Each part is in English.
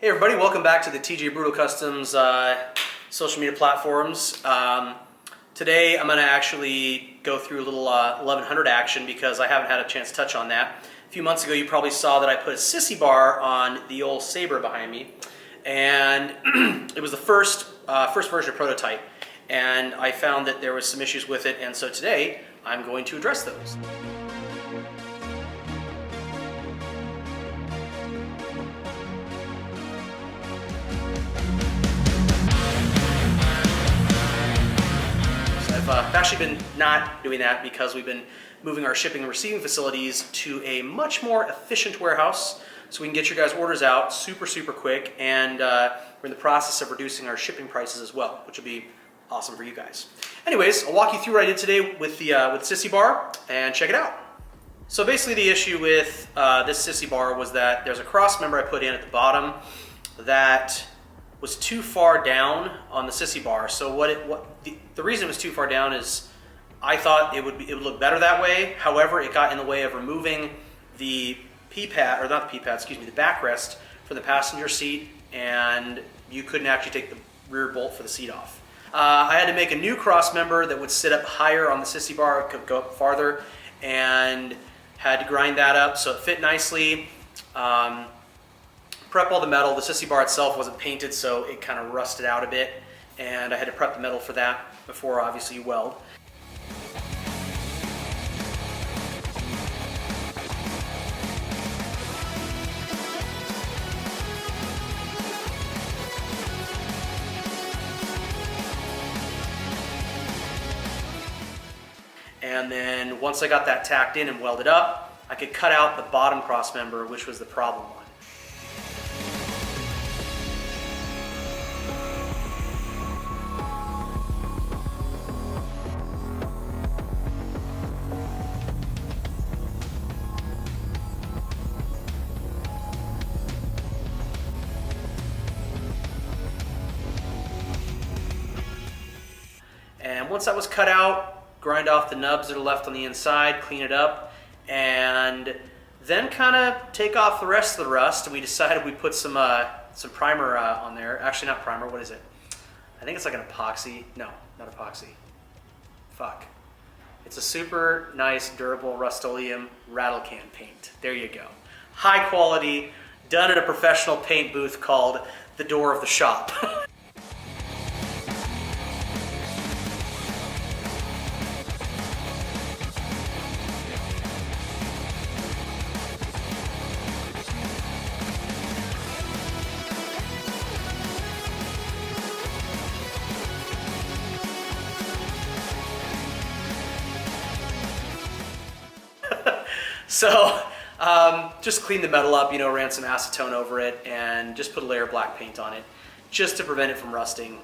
Hey everybody, welcome back to the TJ Brutal Customs social media platforms. Today I'm going to actually go through a little 1100 action because I haven't had a chance to touch on that. A few months ago you probably saw that I put a Sissy bar on the old Saber behind me, and it was the first version of prototype, and I found that there was some issues with it, and so today I'm going to address those. I've actually been not doing that because we've been moving our shipping and receiving facilities to a much more efficient warehouse so we can get your guys' orders out super quick, and we're in the process of reducing our shipping prices as well, which will be awesome for you guys. Anyways, I'll walk you through what I did today with the Sissy bar and check it out. So basically the issue with this Sissy bar was that there's a cross member I put in at the bottom that was too far down on the Sissy bar. So the reason it was too far down is I thought it would look better that way. However, it got in the way of removing the P-pad, or not the P-pad, excuse me, the backrest for the passenger seat, and you couldn't actually take the rear bolt for the seat off. I had to make a new cross member that would sit up higher on the Sissy bar, it could go up farther, and had to grind that up so it fit nicely. Prep all the metal. The Sissy bar itself wasn't painted, so it kind of rusted out a bit, and I had to prep the metal for that before obviously you weld. And then once I got that tacked in and welded up, I could cut out the bottom cross member, which was the problem one. And once that was cut out, grind off the nubs that are left on the inside, clean it up, and then kind of take off the rest of the rust. And we decided we'd put some primer on there. Actually, not primer, what is it? I think it's like an epoxy. No, not epoxy. Fuck. It's a super nice, durable Rust-Oleum rattle can paint. There you go. High quality, done at a professional paint booth called The Door of the Shop. So just clean the metal up, ran some acetone over it, and just put a layer of black paint on it just to prevent it from rusting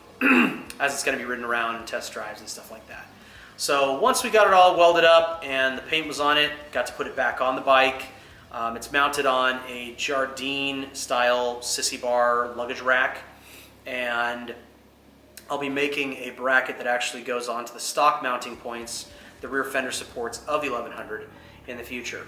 as it's going to be ridden around in test drives and stuff like that. So once we got it all welded up and the paint was on it, got to put it back on the bike. It's mounted on a Jardine style Sissy bar luggage rack, and I'll be making a bracket that actually goes onto the stock mounting points, the rear fender supports of the 1100 in the future.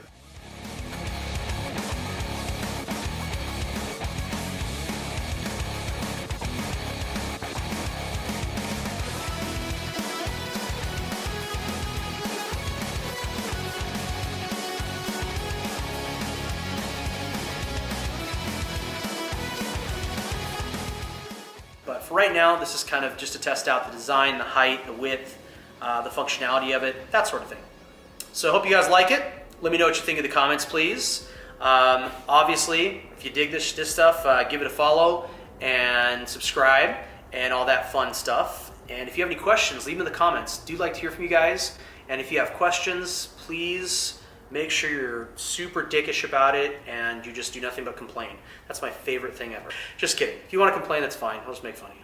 But for right now, this is kind of just to test out the design, the height, the width, the functionality of it, that sort of thing. So I hope you guys like it. Let me know what you think in the comments, please. Obviously, if you dig this stuff, give it a follow and subscribe and all that fun stuff. And if you have any questions, leave them in the comments. Do like to hear from you guys. And if you have questions, please make sure you're super dickish about it and you just do nothing but complain. That's my favorite thing ever. Just kidding. If you want to complain, that's fine. I'll just make fun of you.